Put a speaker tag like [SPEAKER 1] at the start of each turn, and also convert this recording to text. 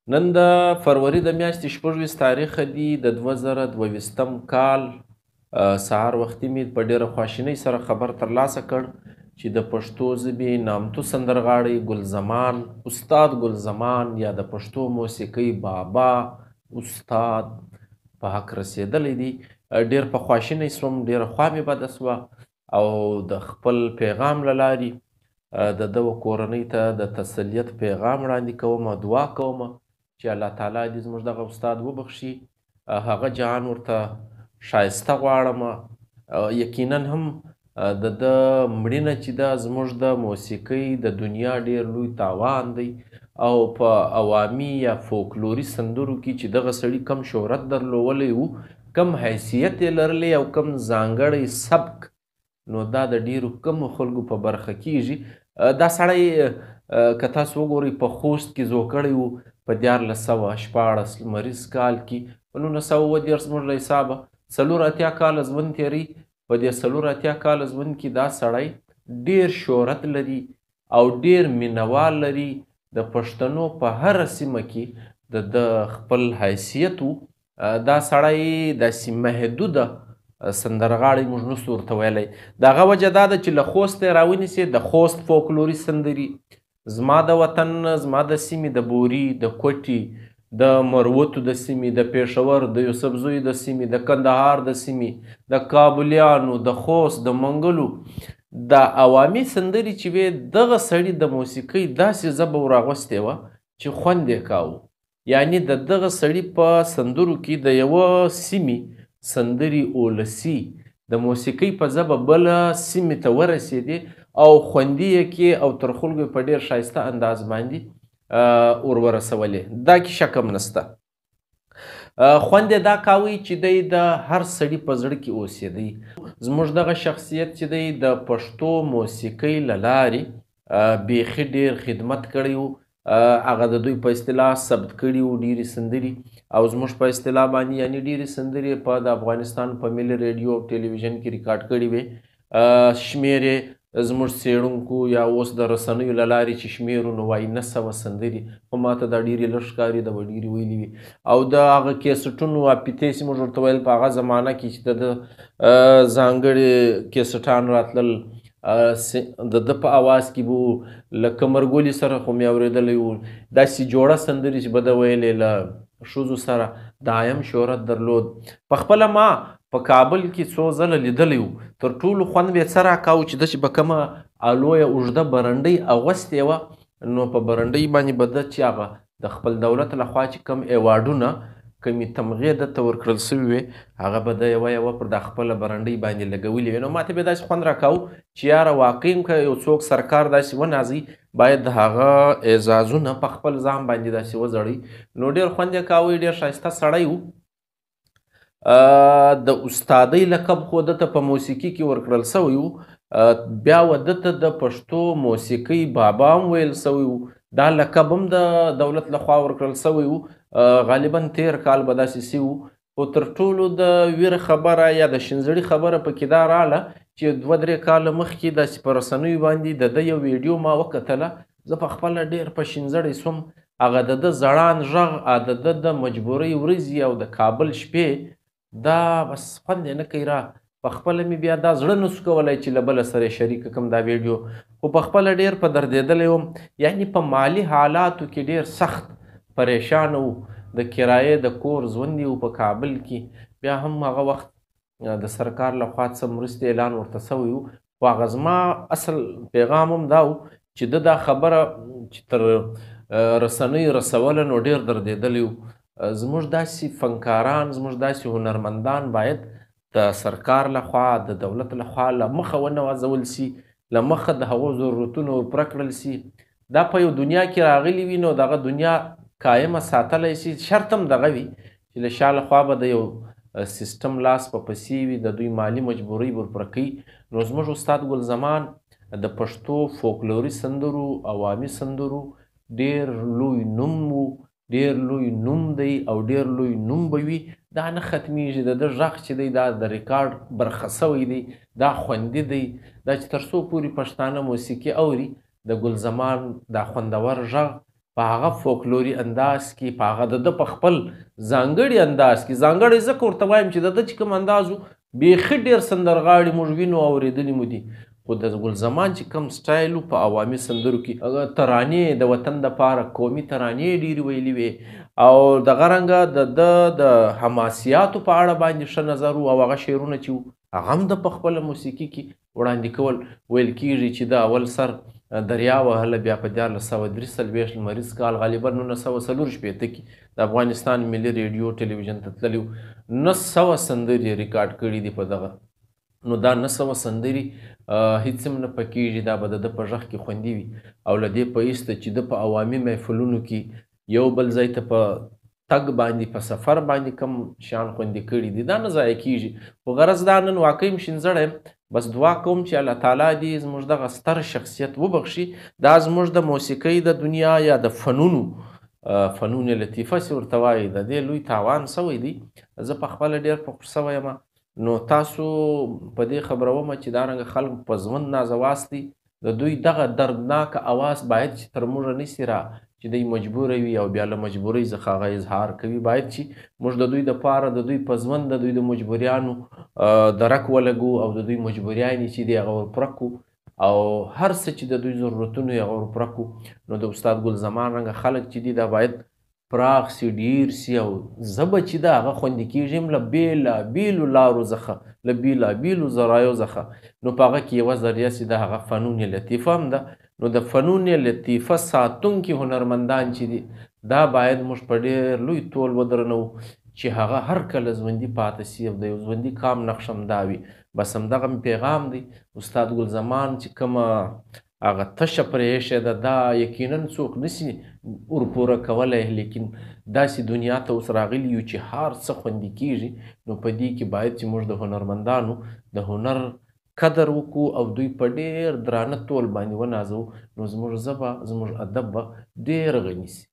[SPEAKER 1] نن د فروری د میاشتې 26 تاریخه دی د 2022 کال سهار وختي مې په ډېره خواشینۍ سره خبر ترلاسه کړ چې د پښتو ژبې نامتو سندرغاړی ګلزمان استاد ګلزمان یا د پښتو موسیقۍ بابا استاد په حق رسېدلی دی. ډېر په خواشینۍ سوم، ډېره خوا مې بده سوه او د خپل پیغام له لارې د ده کورنۍ ته د تسلیت پیغام وړاندې کوم او دعا کوم چې الله تعالی دې زموږ دغه استاد وبخښي، هغه جهان ورته ښایسته غواړم. یقینا هم د ده مړینه چې ده زموږ د موسیقۍ د دنیا ډېر لوی تاوان دی او په عوامي یا فولکلوري سندرو کې چې دغه سړي کم شهرت درلودلی و، کم حیثیت یې لرلی او کم ځانګړی سبک، نو دا د ډېرو کمو خلکو په برخه کیږي. دا سړی که تاسو وګورئ په خوست کې زوکړی و په 1416 لمریز کال کې، په 1920 زموږ له حسابه 84 کاله ژوند تېروي. په دې 84 کاله ژوند کې دا سړی ډېر شهرت لري او ډېر مینوال لري. د پښتنو په هره سیمه کې د خپل حیثیت و. دا سړی داسې محدوده سندرغاړی موږ نسو ورته ویلی. د هغه وجه دا ده چې له خوست یې راونیسې د خوست فولکلوري سندرې، زما د وطن، زما د سیمې د بوري، د کوټي، د مروتو د سیمې، د پېښور، د یوسفزیو د سیمې، د کندهار د سیمې، د کابلیانو، د خوست، د منګلو د عوامي سندرې چې وې، دغه سړي د موسیقۍ داسې ژبه وراغوستې وه چې خوند یې کاوه. یعنې د دغه سړي په سندرو کې د یوه سیمې سندرې اولسي د موسیقۍ په ژبه بله سیمې ته ورسېدې او خوندي یې کې او تر خلکو په ډېر ښایسته انداز باندې ورورسولې. دا کې شک هم نسته. خوند یې دا کاوه چې دی د هر سړي په زړه کې اوسېدی. زموږ دغه شخصیت چې دی د پښتو موسیقۍ له لارې بیخي ډېر خدمت کړی و. هغه د دوی په اصطلاح ثبت کړي وو ډېرې سندرې، او زموږ په اصطلاح باندې یعنې ډېرې سندرې په د افغانستان په ملي ریډیو او ټلویزیون کې ریکارډ کړي وې. شمېر یې زموږ څېړونکو یا اوس د رسنیو له لارې چې شمېرو نو وایي 900 سندرې، خو ما ته دا ډېرې لږ ښکاري، دا به ډېرې ویلې وي. او د هغه کیسټونو اپیتیس موږ ورته ویل په هغه زمانه کې چې د ځانګړي کیسټان راتلل، د ده په اواز کې به له کمرګولي سره خو مې اورېدلی و، داسې جوړه سندرې چې به ده ویلې له ښځو سره، دایم شهرت درلود. پخپله ما په کابل کې څو ځله لیدلی و. تر ټولو خوند مې څه راکاوه چې ده چې به کومه لویه اوږده برنډۍ اغوستې وه، نو په برنډۍ باندې به ده چې هغه د خپل دولت لخوا چې کوم ایوارډونه، کومې تمغې ده ته ورکړل سوي وې، هغه به ده یوه پر دا خپله برنډۍ باندې لګولې وې. نو ما ته به داسې خوند راکاوه چې یاره واقعي که یو څوک سرکار داسې ونازوي، باید د هغه اعزازونه په خپل ځان باندې داسې وځړوي. نو ډېر خوند یې کاوه، ډېر ښایسته سړی و. د استادۍ لقب خو ده ته په موسیقي کې ورکړل سوی و. بیا و ده ته د پښتو موسیقۍ بابا هم ویل سوی و. دا لقب هم د دولت لخوا ورکړل سوی و. غالبا 13 کال به داسې سي و. خو تر ټولو د ویره خبره یا د شینزړي خبره پکې دا راغله چې 2-3 کاله مخکې داسې په رسنیو باندې د ده یو ویډیو ما وکتله. زه پخپله ډېر په شینزړی سوم. هغه د ده زړان غږ، د ده د مجبورۍ ورځې او د کابل شپې، دا بس خوند یې نه کوي را. پخپله مې بیا دا زړه نسو کولی چې له بله سره یې شریکه کړم دا ویډیو، خو پخپله ډېر په دردېدلی وم. یعنې په مالي حالاتو کې ډېر سخت پریشانه و. د کرایې د کور ژوند یې و په کابل کې. بیا هم هغه وخت د سرکار لخوا څه مرستې اعلان ورته سوی و، خو هغه زما اصل پیغام هم دا و چې ده دا خبره چې تر رسنیو رسوله نو ډېر دردېدلی و. زموږ داسې فنکاران، زموږ داسې هنرمندان باید د سرکار لخوا، د دولت لخوا له مخه ونوازول سي، له مخه د هغو ضرورتونه ورپوره کړل سي. دا په یو دنیا کې راغلي وي، نو دغه دنیا قایمه ساتلی سي. شرط هم دغه وي چې له شا لخوا به د یو سیستم لاس په پسې وي، د دوی مالي مجبورۍ به ورپوره کوي. نو زموږ استاد ګلزمان د پښتو فولکلوري سندرو، عوامي سندرو ډېر لوی نوم و، ډېر لوی نوم دی او ډېر لوی نوم به وي. دا نه ختمیږي. د ده غږ چې دی دا د ریکارډ برخه سوی دی، دا خوندي دی. دا چې تر څو پورې پښتانه موسیقي اوري، د ګلزمان دا خوندور غږ په هغه فولکلوري انداز کې، په هغه د په خپل ځانګړي انداز کې، ځانګړی ځکه ورته وایم چې د چې کوم انداز و بیخي ډېر سندرغاړي موږ وینو اورېدلي مو دي، خو د ګلزمان چې کوم سټایل و په عوامي سندرو کې ترانې د وطن دپاره قومي ترانې ډېرې ویلي وې او دغه رنګه د حماسیاتو په اړه باندې ښه نظر و او هغه شعرونه چې وو هغه هم د په خپله موسیقي کې وړاندې کول. ویل کېږي چې د اول سر دریا وهله بیا په 1943 لمریز کال غالبا 1944 کې د افغانستان ملي ریډیو ټلویزیون ته تللی و. 900 سندرې ریکارډ کړي دي په دغه. نو دا 900 سندرې هیڅ هم نه پکېږي، دا به د په غږ کې خوندي وي او له دې په ایسته چې د په عوامي محفلونو کې یو بل ځای ته په تګ باندې په سفر باندې کم شیان خوندي کړي دي دا نه ضایع کېږي. خو غرض دا نن واقعي شینزړی یم، بس دعا کوم چې الله تعالی دې زموږ دغه ستر شخصیت وبخښي. دا زموږ د موسیقۍ د دنیا یا د فنونو فنون لطیفه چې ورته وایي د دې لوی تاوان سوی دی. زه په خپله ډېر فخر سوی یم. نو تاسو په دې خبرومه چې دارنګه خلک په ژوند نازواست دي، د دوی دغه دردناک اواز باید چې تر موږه نسي را چې دوی مجبوره وي او بیا له مجبورۍ څخه هغه اظهار کوي. باید چې موږ د دوی دپاره د دوی په ژوند د دوی د مجبوریانو درک ولګو او د دوی مجبوریانې چې دي هغه ورپوره کړو او هر څه چې د دوی ضرورتونه یې هغه ورپوره کړو. نو د استاد ګلزمان رنګه خلک چې دي دا باید پراخ سي، ډیر سي او زه به چې د هغه خوندي کېږم له بېلابېلو لارو څخه، له بېلابېلو ذرایو څخه. نو په هغه کې یوه ذریعه چې د هغه فنون لطیفه هم ده. نو د فنون لطیفه ساتونکي هنرمندان چې دي دا باید موږ په ډېر لوی تول ودرنو چې هغه هر کله ژوندي پاتې سي او د یو ژوندي کام نقش هم دا وي. بس همدغه پیغام دی. استاد ګلزمان چې کومه هغه تشه پرې ایښې ده دا یقینا څوک نسي ورپوره کولی، لیکن داسې دنیا ته اوس راغلي یو چې هر څه خوندي کېږي. نو په دې کې باید چې موږ د هنرمندانو د هنر قدر وکړو او دوی په ډېر درانه تول باندې ونازوو. نو زموږ ژبه زموږ ادب به ډېر غني سي.